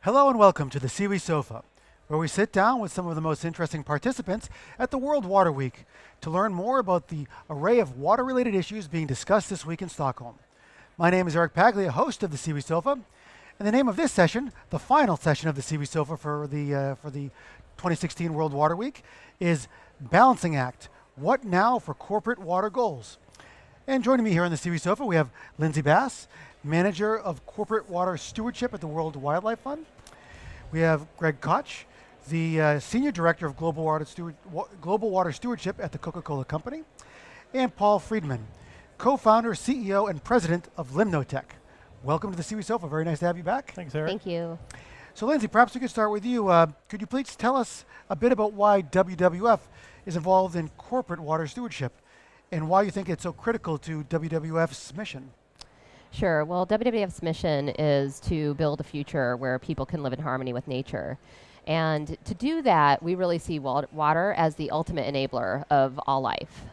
Hello and welcome to the SIWI Sofa, where we sit down with some of the most interesting participants at the World Water Week to learn more about the array of water-related issues being discussed this week in Stockholm. My name is Eric Paglia, host of the SIWI Sofa, and the name of this session, the final session of the SIWI Sofa for the 2016 World Water Week, is Balancing Act, What Now for Corporate Water Goals? And joining me here on the SIWI Sofa, we have Lindsay Bass, Manager of Corporate Water Stewardship at the World Wildlife Fund. We have Greg Koch, the Senior Director of Global Water Stewardship at the Coca-Cola Company. And Paul Friedman, Co-founder, CEO, and President of Limnotech. Welcome to the SIWI Sofa. Very nice to have you back. Thanks, Eric. Thank you. So Lindsay, perhaps we could start with you. Could you please tell us a bit about why WWF is involved in corporate water stewardship and why you think it's so critical to WWF's mission? Sure. Well, WWF's mission is to build a future where people can live in harmony with nature. And to do that, we really see water as the ultimate enabler of all life.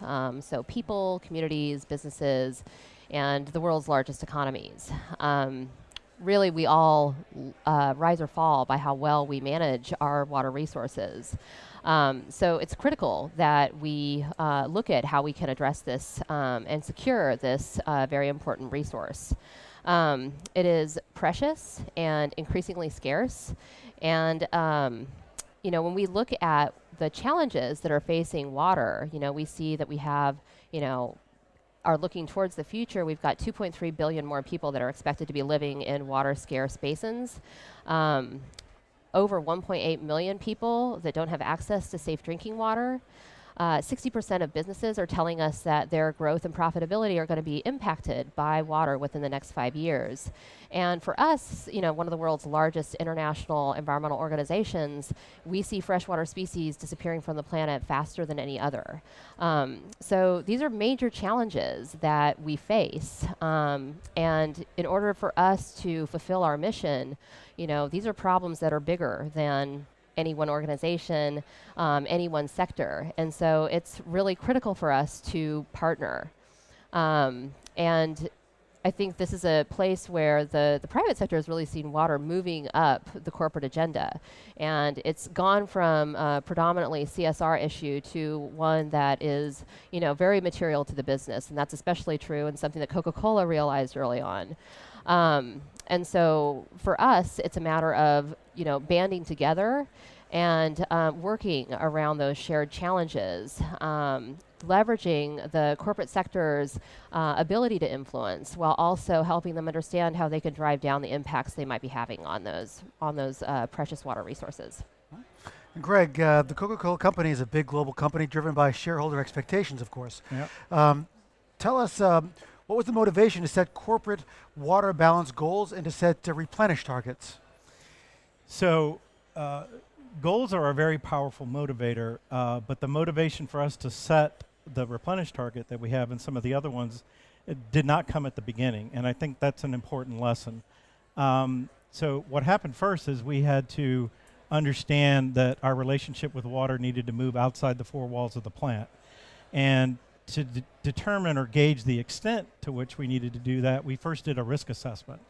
So people, communities, businesses, and the world's largest economies. Really, we all rise or fall by how well we manage our water resources. So it's critical that we look at how we can address this and secure this very important resource. It is precious and increasingly scarce. And when we look at the challenges that are facing water, we see that we have, are looking towards the future. We've got 2.3 billion more people that are expected to be living in water-scarce basins. Over 1.8 million people that don't have access to safe drinking water. 60% of businesses are telling us that their growth and profitability are going to be impacted by water within the next 5 years. And for us, one of the world's largest international environmental organizations, we see freshwater species disappearing from the planet faster than any other. So these are major challenges that we face. And in order for us to fulfill our mission, these are problems that are bigger than any one organization, any one sector. And so it's really critical for us to partner. And I think this is a place where the private sector has really seen water moving up the corporate agenda. And it's gone from predominantly CSR issue to one that is, very material to the business. And that's especially true and something that Coca-Cola realized early on. And so for us, it's a matter of, banding together and working around those shared challenges, leveraging the corporate sector's ability to influence while also helping them understand how they can drive down the impacts they might be having on those precious water resources. And Greg, the Coca-Cola Company is a big global company driven by shareholder expectations, of course. Yep. Tell us, what was the motivation to set corporate water balance goals and to set replenish targets? So goals are a very powerful motivator, but the motivation for us to set the replenish target that we have and some of the other ones, it did not come at the beginning, and I think that's an important lesson. So what happened first is we had to understand that our relationship with water needed to move outside the four walls of the plant. And to determine or gauge the extent to which we needed to do that, we first did a risk assessment.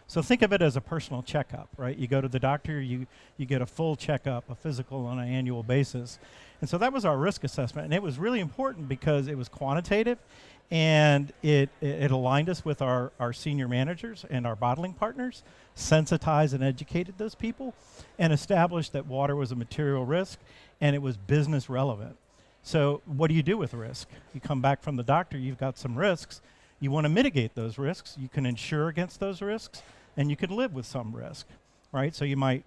So think of it as a personal checkup, right? You go to the doctor, you get a full checkup, a physical on an annual basis. And so that was our risk assessment. And it was really important because it was quantitative and it aligned us with our senior managers and our bottling partners, sensitized and educated those people, and established that water was a material risk and it was business relevant. So what do you do with risk? You come back from the doctor, you've got some risks. You want to mitigate those risks. You can insure against those risks, and you can live with some risk, right? So you might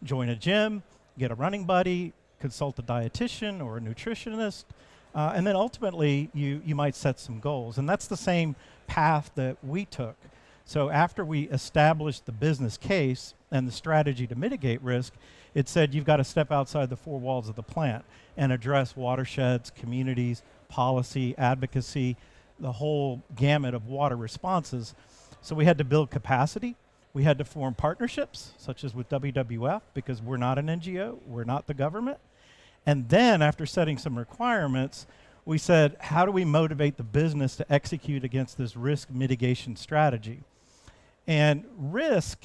join a gym, get a running buddy, consult a dietitian or a nutritionist, and then ultimately you might set some goals. And that's the same path that we took. So after we established the business case and the strategy to mitigate risk, it said you've got to step outside the four walls of the plant and address watersheds, communities, policy, advocacy, the whole gamut of water responses. So we had to build capacity. We had to form partnerships, such as with WWF, because we're not an NGO, we're not the government. And then after setting some requirements, we said, how do we motivate the business to execute against this risk mitigation strategy? And risk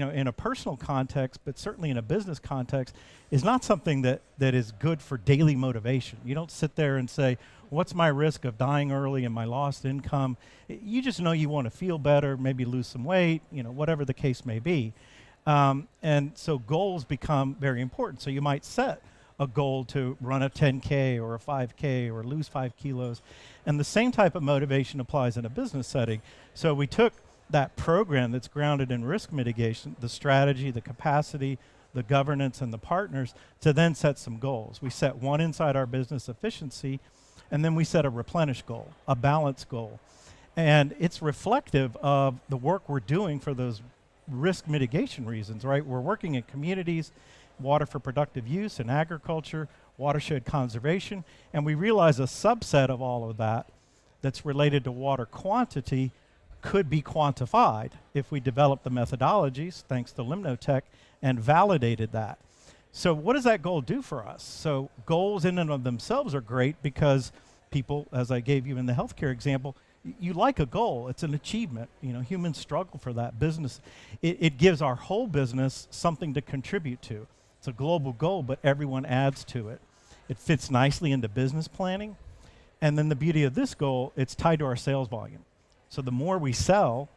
in a personal context, but certainly in a business context, is not something that is good for daily motivation. You don't sit there and say, what's my risk of dying early and my lost income? You just know you want to feel better, maybe lose some weight, whatever the case may be. And so goals become very important. So you might set a goal to run a 10K or a 5K or lose 5 kilos. And the same type of motivation applies in a business setting. So we took that program that's grounded in risk mitigation, the strategy, the capacity, the governance, and the partners, to then set some goals. We set one inside our business efficiency, and then we set a replenish goal, a balance goal. And it's reflective of the work we're doing for those risk mitigation reasons, right? We're working in communities, water for productive use and agriculture, watershed conservation, and we realize a subset of all of that that's related to water quantity could be quantified if we developed the methodologies, thanks to Limnotech, and validated that. So what does that goal do for us? So goals in and of themselves are great because people, as I gave you in the healthcare example, you like a goal. It's an achievement. Humans struggle for that. Business, it gives our whole business something to contribute to. It's a global goal, but everyone adds to it. It fits nicely into business planning. And then the beauty of this goal, it's tied to our sales volume. So the more we sell,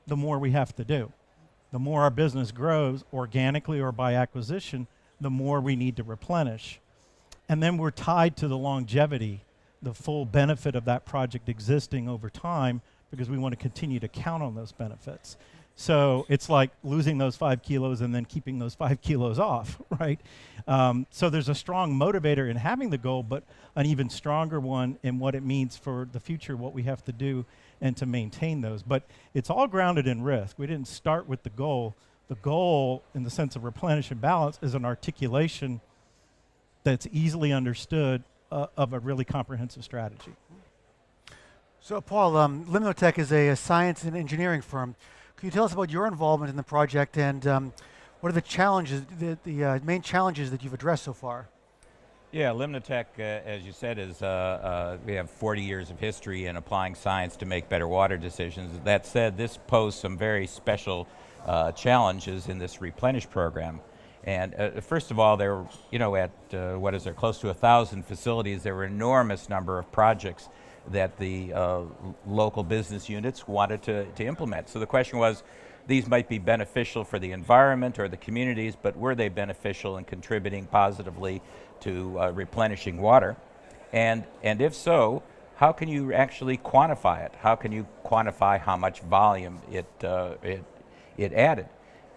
the more we have to do. The more our business grows organically or by acquisition, the more we need to replenish. And then we're tied to the longevity, the full benefit of that project existing over time, because we want to continue to count on those benefits. So it's like losing those 5 kilos and then keeping those 5 kilos off, right? So there's a strong motivator in having the goal, but an even stronger one in what it means for the future, what we have to do and to maintain those. But it's all grounded in risk. We didn't start with the goal. The goal, in the sense of replenish and balance, is an articulation that's easily understood of a really comprehensive strategy. So Paul, Limnotech is a science and engineering firm. Can you tell us about your involvement in the project and what are the challenges, the main challenges that you've addressed so far? Yeah, Limnotech, as you said, is we have 40 years of history in applying science to make better water decisions. That said, this posed some very special challenges in this Replenish program. And first of all, there were, at what is there, close to 1,000 facilities, there were an enormous number of projects that the local business units wanted to implement. So the question was, these might be beneficial for the environment or the communities, but were they beneficial and contributing positively to replenishing water? And if so, how can you actually quantify it? How can you quantify how much volume it added?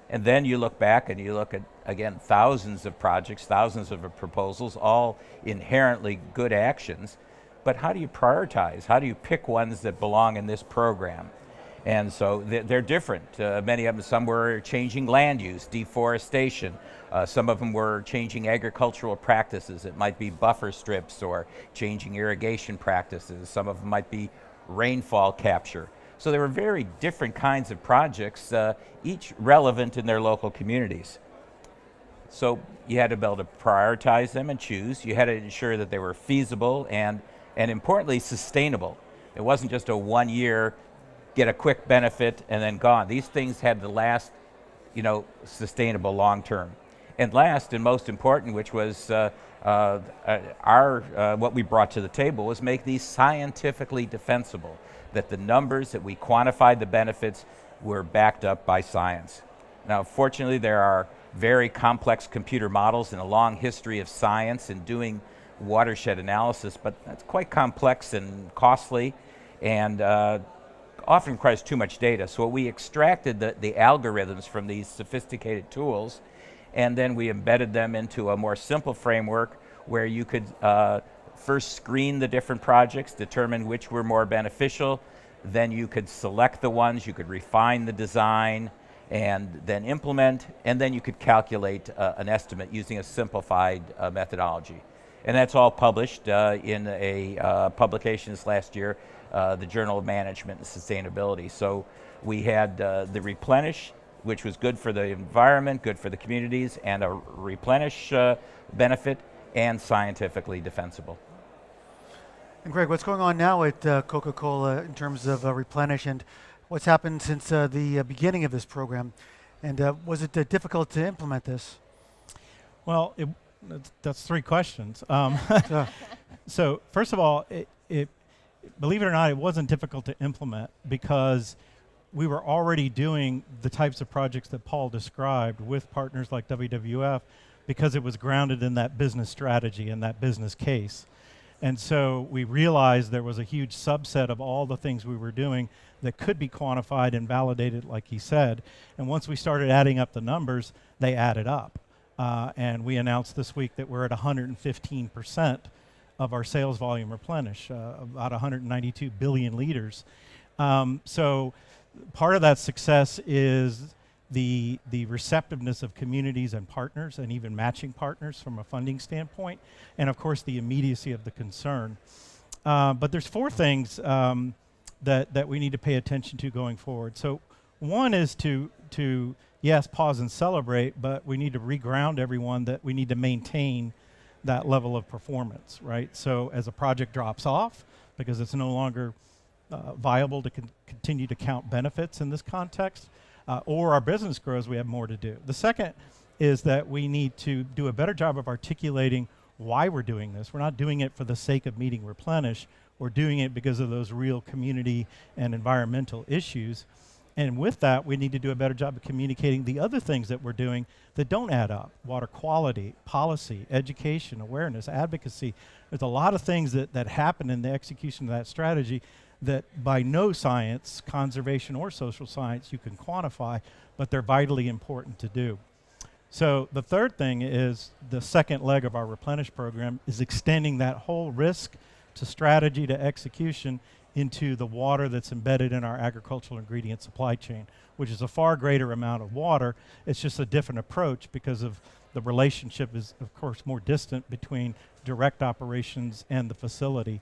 And then you look back and you look at, again, thousands of projects, thousands of proposals, all inherently good actions. But how do you prioritize? How do you pick ones that belong in this program? And so they're different. Many of them, some were changing land use, deforestation. Some of them were changing agricultural practices. It might be buffer strips or changing irrigation practices. Some of them might be rainfall capture. So there were very different kinds of projects, each relevant in their local communities. So you had to be able to prioritize them and choose. You had to ensure that they were feasible and importantly, sustainable. It wasn't just a 1 year, get a quick benefit and then gone. These things had to last, sustainable long term. And last and most important, which was what we brought to the table, was make these scientifically defensible, that the numbers that we quantified the benefits were backed up by science. Now, fortunately, there are very complex computer models and a long history of science in doing watershed analysis, but that's quite complex and costly and often requires too much data. So we extracted the algorithms from these sophisticated tools, and then we embedded them into a more simple framework where you could first screen the different projects, determine which were more beneficial, then you could select the ones, you could refine the design, and then implement, and then you could calculate an estimate using a simplified methodology. And that's all published in a publication this last year, the Journal of Management and Sustainability. So we had the Replenish, which was good for the environment, good for the communities, and a Replenish benefit, and scientifically defensible. And Greg, what's going on now at Coca-Cola in terms of Replenish and what's happened since the beginning of this program? And was it difficult to implement this? Well, that's three questions. So, So first of all, believe it or not, it wasn't difficult to implement because we were already doing the types of projects that Paul described with partners like WWF because it was grounded in that business strategy and that business case. And so we realized there was a huge subset of all the things we were doing that could be quantified and validated, like he said. And once we started adding up the numbers, they added up. And we announced this week that we're at 115% of our sales volume replenish, about 192 billion liters. So part of that success is the receptiveness of communities and partners and even matching partners from a funding standpoint, and of course the immediacy of the concern. But there's four things that we need to pay attention to going forward. So one is to yes, pause and celebrate, but we need to reground everyone that we need to maintain that level of performance, right? So as a project drops off, because it's no longer viable to continue to count benefits in this context, or our business grows, we have more to do. The second is that we need to do a better job of articulating why we're doing this. We're not doing it for the sake of meeting replenish. We're doing it because of those real community and environmental issues. And with that, we need to do a better job of communicating the other things that we're doing that don't add up. Water quality, policy, education, awareness, advocacy. There's a lot of things that happen in the execution of that strategy that by no science, conservation or social science, you can quantify, but they're vitally important to do. So the third thing is the second leg of our Replenish program is extending that whole risk to strategy to execution into the water that's embedded in our agricultural ingredient supply chain, which is a far greater amount of water. It's just a different approach because of the relationship is, of course, more distant between direct operations and the facility.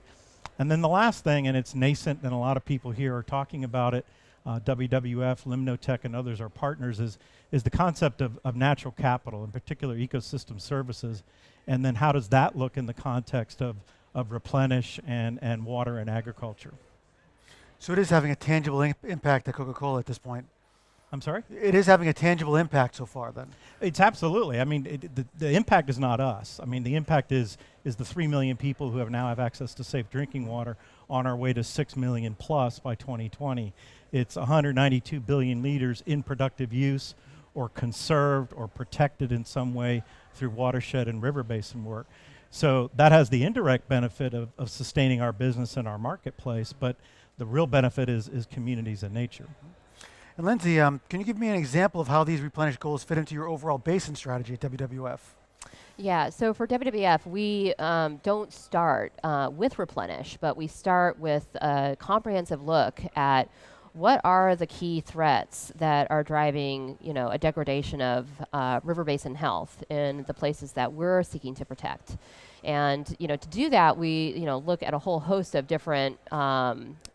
And then the last thing, and it's nascent and a lot of people here are talking about it, WWF, Limnotech, and others are partners, is the concept of natural capital, in particular ecosystem services, and then how does that look in the context of replenish and water and agriculture. so it is having a tangible impact at Coca-Cola at this point. I'm sorry? It is having a tangible impact so far then. It's absolutely. I mean, the impact is not us. I mean, the impact is the 3 million people who now have access to safe drinking water on our way to 6 million plus by 2020. It's 192 billion liters in productive use or conserved or protected in some way through watershed and river basin work. So that has the indirect benefit of sustaining our business and our marketplace, but the real benefit is communities and nature. And Lindsay, can you give me an example of how these replenish goals fit into your overall basin strategy at WWF? Yeah, so for WWF, we don't start with replenish, but we start with a comprehensive look at what are the key threats that are driving, a degradation of river basin health in the places that we're seeking to protect. And, to do that, we, look at a whole host of different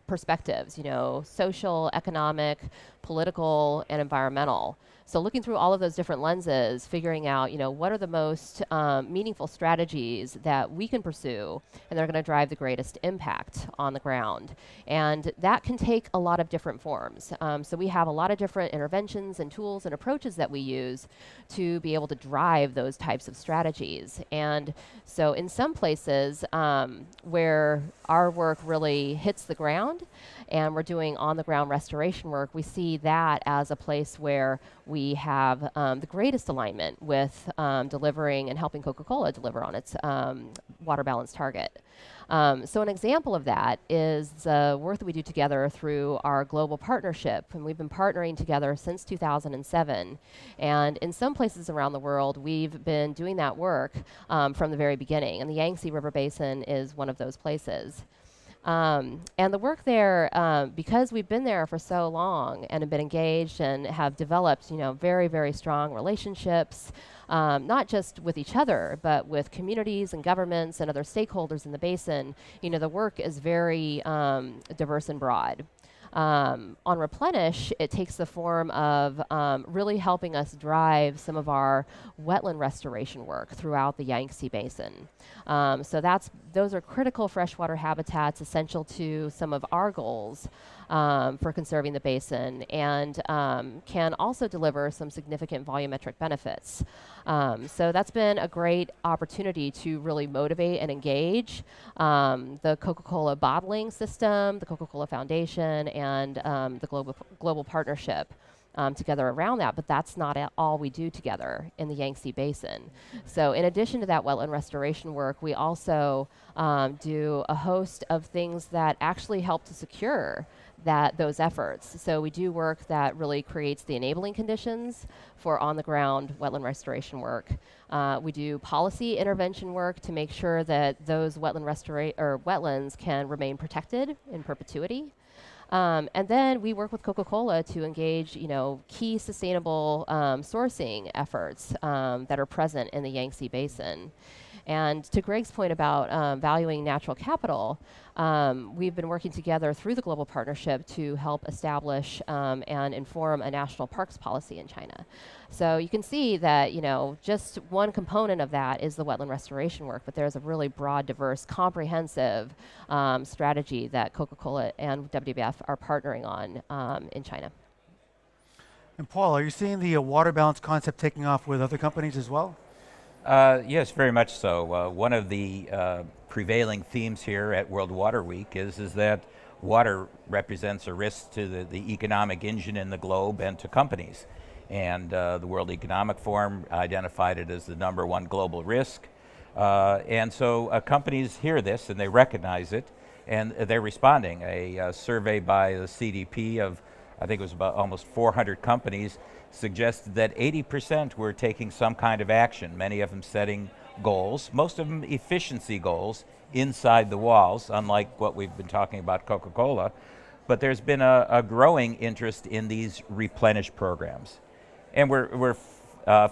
perspectives, social, economic, political, and environmental. So looking through all of those different lenses, figuring out, what are the most meaningful strategies that we can pursue, and they're going to drive the greatest impact on the ground. And that can take a lot of different forms. So we have a lot of different interventions and tools and approaches that we use to be able to drive those types of strategies. And so in some places where our work really hits the ground and we're doing on-the-ground restoration work, we see that as a place where we have the greatest alignment with delivering and helping Coca-Cola deliver on its water balance target. So an example of that is the work that we do together through our global partnership, and we've been partnering together since 2007. And in some places around the world, we've been doing that work from the very beginning, and the Yangtze River Basin is one of those places. And the work there, because we've been there for so long and have been engaged and have developed, very, very strong relationships, not just with each other, but with communities and governments and other stakeholders in the basin, the work is very diverse and broad. On Replenish, it takes the form of really helping us drive some of our wetland restoration work throughout the Yangtze Basin. So those are critical freshwater habitats essential to some of our goals for conserving the basin, and can also deliver some significant volumetric benefits. So that's been a great opportunity to really motivate and engage the Coca-Cola bottling system, the Coca-Cola Foundation, and the global partnership together around that, but that's not all we do together in the Yangtze Basin. So in addition to that wetland restoration work, we also do a host of things that actually help to secure those efforts. So we do work that really creates the enabling conditions for on-the-ground wetland restoration work. We do policy intervention work to make sure that those wetlands can remain protected in perpetuity. And then we work with Coca-Cola to engage, key sustainable sourcing efforts that are present in the Yangtze Basin. And to Greg's point about valuing natural capital, we've been working together through the global partnership to help establish and inform a national parks policy in China. So you can see that, just one component of that is the wetland restoration work, but there's a really broad, diverse, comprehensive strategy that Coca-Cola and WWF are partnering on in China. And Paul, are you seeing the water balance concept taking off with other companies as well? Yes, very much so. One of the prevailing themes here at World Water Week is that water represents a risk to the economic engine in the globe and to companies. And the World Economic Forum identified it as the #1 global risk. And so companies hear this and they recognize it, and they're responding. A survey by the CDP of, I think it was about almost 400 companies, suggested that 80% were taking some kind of action, many of them setting goals, most of them efficiency goals inside the walls, unlike what we've been talking about Coca-Cola. But there's been a growing interest in these replenish programs. And we're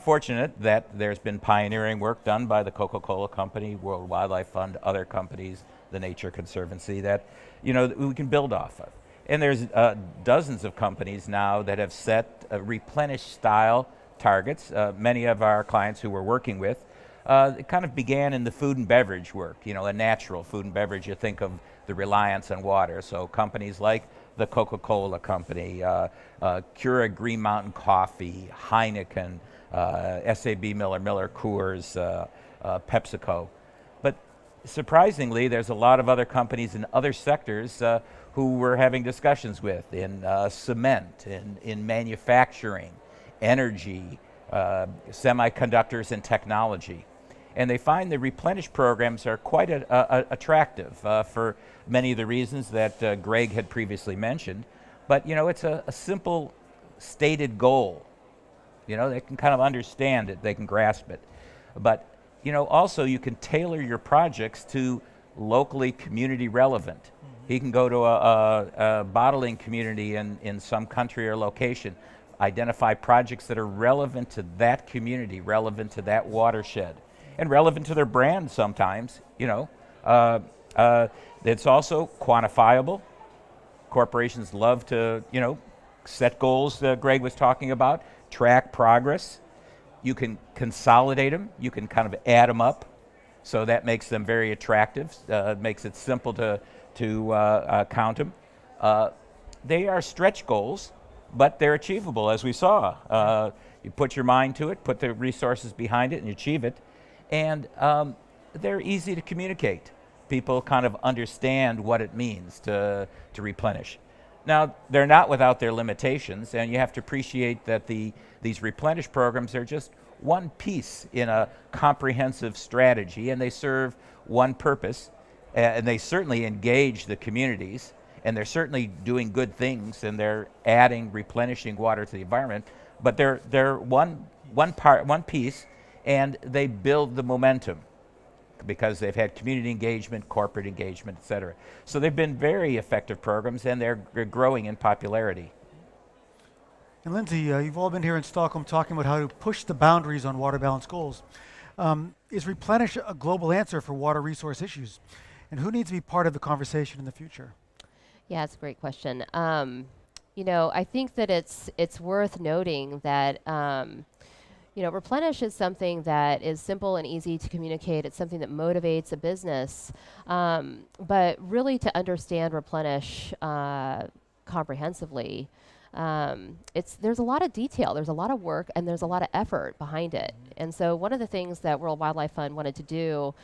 fortunate that there's been pioneering work done by the Coca-Cola Company, World Wildlife Fund, other companies, the Nature Conservancy, that we can build off of. And there's dozens of companies now that have set replenish-style targets. Many of our clients who we're working with, it kind of began in the food and beverage work. A natural food and beverage, you think of the reliance on water. So companies like the Coca-Cola Company, Keurig Green Mountain Coffee, Heineken, SAB Miller Coors, PepsiCo. But surprisingly, there's a lot of other companies in other sectors who we're having discussions with in cement, in manufacturing, energy, semiconductors and technology. And they find the replenish programs are quite attractive for many of the reasons that Greg had previously mentioned. But it's a simple stated goal. They can kind of understand it, they can grasp it. But also you can tailor your projects to locally community relevant. He can go to a bottling community in some country or location, identify projects that are relevant to that community, relevant to that watershed, and relevant to their brand sometimes. It's also quantifiable. Corporations love to, set goals that Greg was talking about, track progress. You can consolidate them. You can kind of add them up. So that makes them very attractive. Makes it simple to count them. They are stretch goals, but they're achievable, as we saw. You put your mind to it, put the resources behind it, and you achieve it. And they're easy to communicate. People kind of understand what it means to replenish. Now, they're not without their limitations, and you have to appreciate that these replenish programs are just one piece in a comprehensive strategy, and they serve one purpose, and they certainly engage the communities, and they're certainly doing good things, and they're adding, replenishing water to the environment, but they're one piece, and they build the momentum because they've had community engagement, corporate engagement, et cetera. So they've been very effective programs, and they're growing in popularity. And Lindsay, you've all been here in Stockholm talking about how to push the boundaries on water balance goals. Is Replenish a global answer for water resource issues? And who needs to be part of the conversation in the future? Yeah, it's a great question. I think that it's worth noting that Replenish is something that is simple and easy to communicate. It's something that motivates a business, but really to understand Replenish comprehensively. There's a lot of detail, there's a lot of work, and there's a lot of effort behind it. And so one of the things that World Wildlife Fund wanted to do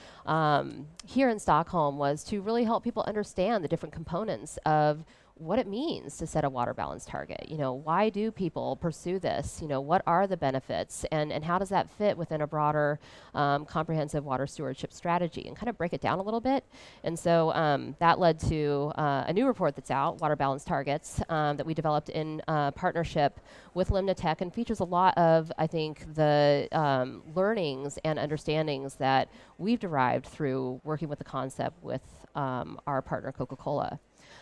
here in Stockholm was to really help people understand the different components of what it means to set a water balance target. Why do people pursue this? What are the benefits, and how does that fit within a broader comprehensive water stewardship strategy, and kind of break it down a little bit. And so that led to a new report that's out, Water Balance Targets, that we developed in partnership with Limnatech, and features a lot of, I think, the learnings and understandings that we've derived through working with the concept with our partner Coca-Cola.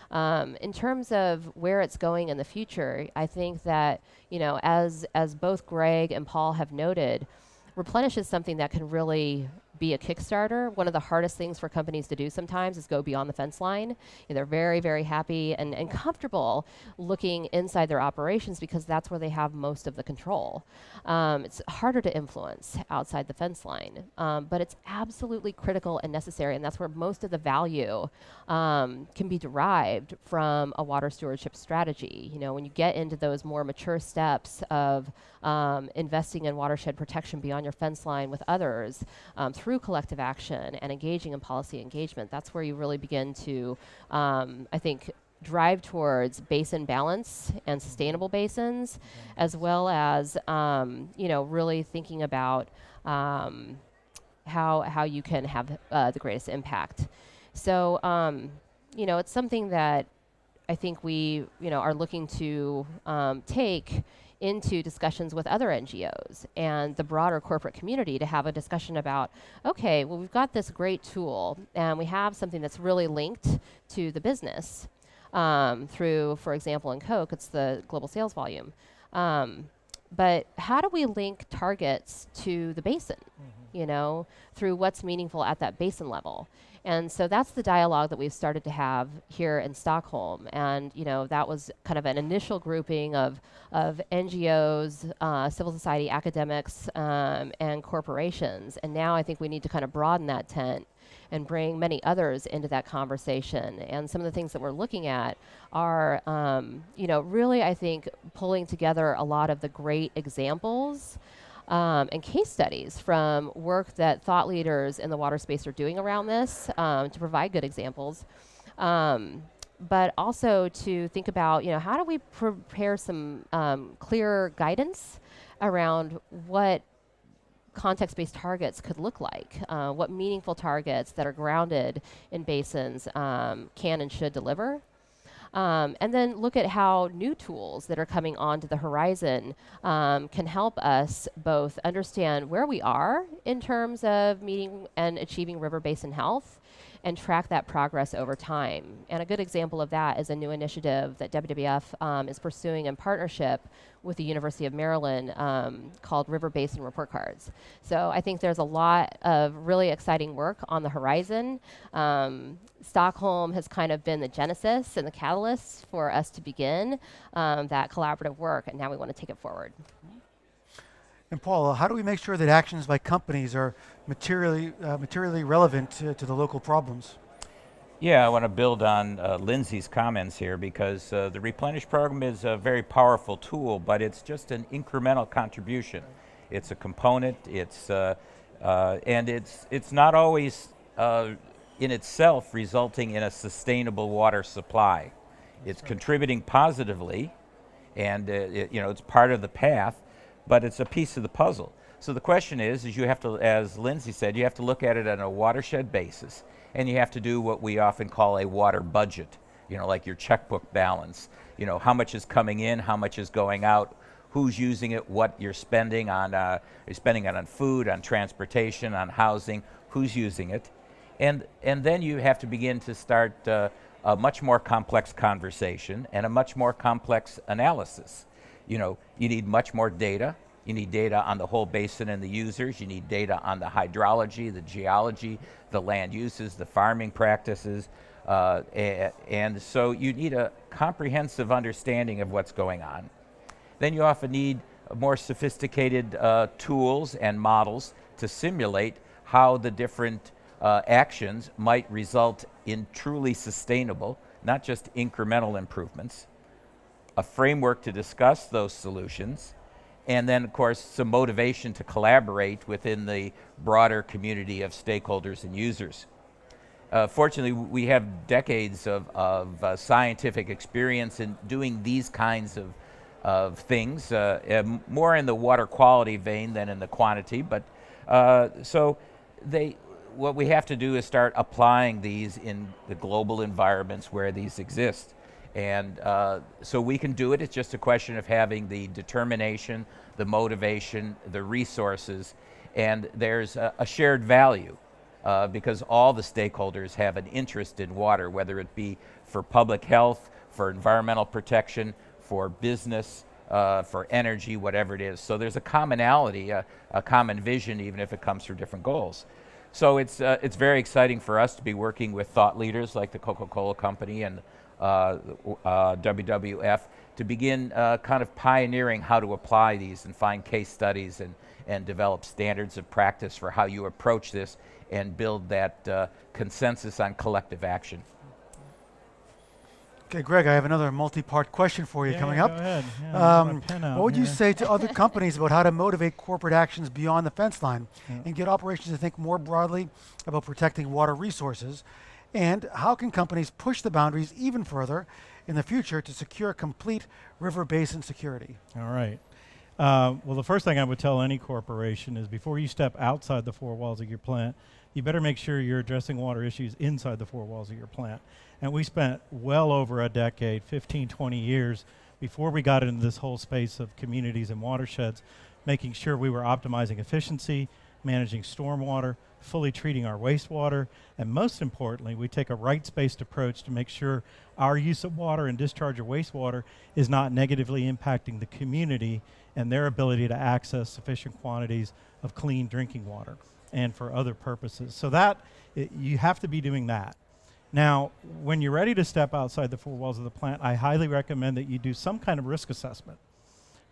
In terms of where it's going in the future, I think that, as both Greg and Paul have noted, Replenish is something that can really be a Kickstarter. One of the hardest things for companies to do sometimes is go beyond the fence line. They're very, very happy and comfortable looking inside their operations because that's where they have most of the control. It's harder to influence outside the fence line, but it's absolutely critical and necessary, and that's where most of the value can be derived from a water stewardship strategy. When you get into those more mature steps of investing in watershed protection beyond your fence line with others, through collective action and engaging in policy engagement, that's where you really begin to, I think, drive towards basin balance and sustainable basins, as well as, really thinking about how you can have the greatest impact. So, it's something that I think we, are looking to take into discussions with other NGOs and the broader corporate community to have a discussion about, okay, well, we've got this great tool and we have something that's really linked to the business through, for example, in Coke, it's the global sales volume. But how do we link targets to the basin, through what's meaningful at that basin level? And so that's the dialogue that we've started to have here in Stockholm. And, that was kind of an initial grouping of NGOs, civil society, academics, and corporations. And now I think we need to kind of broaden that tent and bring many others into that conversation. And some of the things that we're looking at are, really, I think, pulling together a lot of the great examples and case studies from work that thought leaders in the water space are doing around this to provide good examples. But also to think about, how do we prepare some clear guidance around what context-based targets could look like, what meaningful targets that are grounded in basins can and should deliver. And then look at how new tools that are coming onto the horizon can help us both understand where we are in terms of meeting and achieving river basin health and track that progress over time. And a good example of that is a new initiative that WWF is pursuing in partnership with the University of Maryland called River Basin Report Cards. So I think there's a lot of really exciting work on the horizon. Stockholm has kind of been the genesis and the catalyst for us to begin that collaborative work, and now we want to take it forward. And Paul, how do we make sure that actions by companies are materially relevant to the local problems? Yeah, I want to build on Lindsay's comments here because the Replenish program is a very powerful tool, but it's just an incremental contribution. It's a component. And it's not always in itself resulting in a sustainable water supply. It's contributing positively, and it's part of the path, but it's a piece of the puzzle. So the question is you have to, as Lindsay said, you have to look at it on a watershed basis, and you have to do what we often call a water budget, like your checkbook balance. How much is coming in, how much is going out, who's using it, what you're spending on. You're spending it on food, on transportation, on housing, who's using it. And then you have to begin to start a much more complex conversation and a much more complex analysis. You need much more data. You need data on the whole basin and the users. You need data on the hydrology, the geology, the land uses, the farming practices, And so you need a comprehensive understanding of what's going on. Then you often need more sophisticated tools and models to simulate how the different actions might result in truly sustainable, not just incremental improvements, a framework to discuss those solutions, and then, of course, some motivation to collaborate within the broader community of stakeholders and users. Fortunately, we have decades of scientific experience in doing these kinds of things, more in the water quality vein than in the quantity, but so what we have to do is start applying these in the global environments where these exist. And so we can do it. It's just a question of having the determination, the motivation, the resources, and there's a shared value because all the stakeholders have an interest in water, whether it be for public health, for environmental protection, for business, for energy, whatever it is. So there's a commonality, a common vision, even if it comes through different goals. So it's very exciting for us to be working with thought leaders like the Coca-Cola Company and WWF to begin kind of pioneering how to apply these and find case studies and develop standards of practice for how you approach this and build that consensus on collective action. Okay, Greg, I have another multi-part question for you coming up. Go ahead. Yeah, what would you say to other companies about how to motivate corporate actions beyond the fence line and get operations to think more broadly about protecting water resources? And how can companies push the boundaries even further in the future to secure complete river basin security? All right. Well, the first thing I would tell any corporation is before you step outside the four walls of your plant, you better make sure you're addressing water issues inside the four walls of your plant. And we spent well over a decade, 15, 20 years, before we got into this whole space of communities and watersheds, making sure we were optimizing efficiency, managing stormwater, fully treating our wastewater, and most importantly, we take a rights-based approach to make sure our use of water and discharge of wastewater is not negatively impacting the community and their ability to access sufficient quantities of clean drinking water and for other purposes. So that, you have to be doing that. Now, when you're ready to step outside the four walls of the plant, I highly recommend that you do some kind of risk assessment.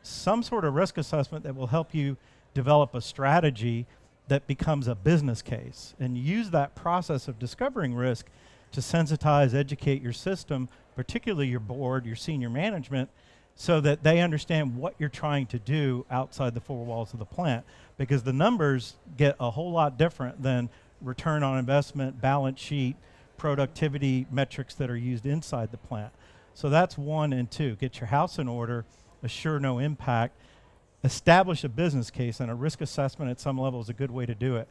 Some sort of risk assessment that will help you develop a strategy that becomes a business case, and use that process of discovering risk to sensitize, educate your system, particularly your board, your senior management, so that they understand what you're trying to do outside the four walls of the plant, because the numbers get a whole lot different than return on investment, balance sheet, productivity metrics that are used inside the plant. So that's 1 and 2. Get your house in order, assure no impact, establish a business case, and a risk assessment at some level is a good way to do it.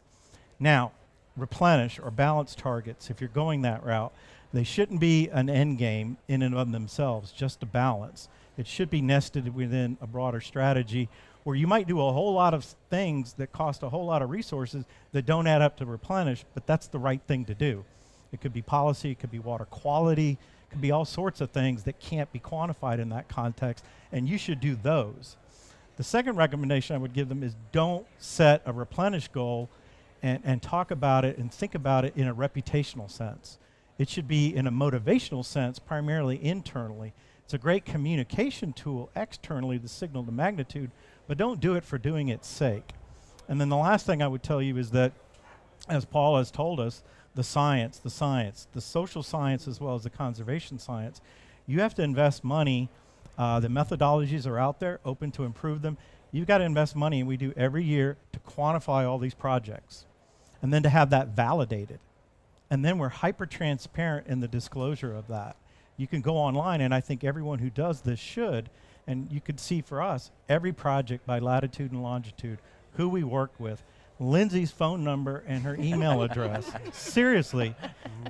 Now, replenish or balance targets, if you're going that route, they shouldn't be an end game in and of themselves, just a balance. It should be nested within a broader strategy where you might do a whole lot of things that cost a whole lot of resources that don't add up to replenish, but that's the right thing to do. It could be policy, it could be water quality, it could be all sorts of things that can't be quantified in that context, and you should do those. The second recommendation I would give them is don't set a replenish goal and talk about it and think about it in a reputational sense. It should be in a motivational sense, primarily internally. It's a great communication tool externally to signal the magnitude, but don't do it for doing its sake. And then the last thing I would tell you is that, as Paul has told us, the science, the social science as well as the conservation science, you have to invest money. The methodologies are out there, open to improve them. You've got to invest money, and we do every year, to quantify all these projects, and then to have that validated. And then we're hyper-transparent in the disclosure of that. You can go online, and I think everyone who does this should, and you could see for us, every project by latitude and longitude, who we work with, Lindsay's phone number and her email address, seriously,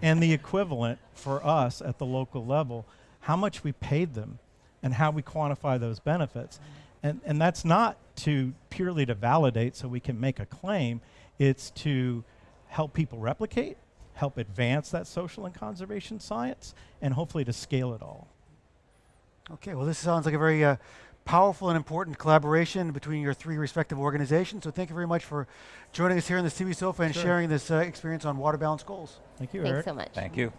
and the equivalent for us at the local level, how much we paid them, and how we quantify those benefits. And that's not purely to validate so we can make a claim, it's to help people replicate, help advance that social and conservation science, and hopefully to scale it all. Okay, well, this sounds like a very powerful and important collaboration between your 3 respective organizations. So thank you very much for joining us here in the SIWI Sofa and sharing this experience on water balance goals. Thank you, Thanks Eric. so much. Thank you.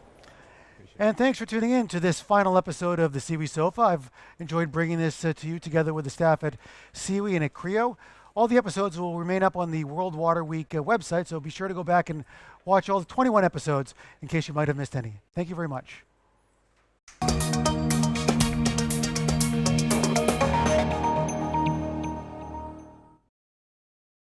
And thanks for tuning in to this final episode of the SIWI Sofa. I've enjoyed bringing this to you together with the staff at SIWI and at CREO. All the episodes will remain up on the World Water Week website, so be sure to go back and watch all the 21 episodes in case you might have missed any. Thank you very much.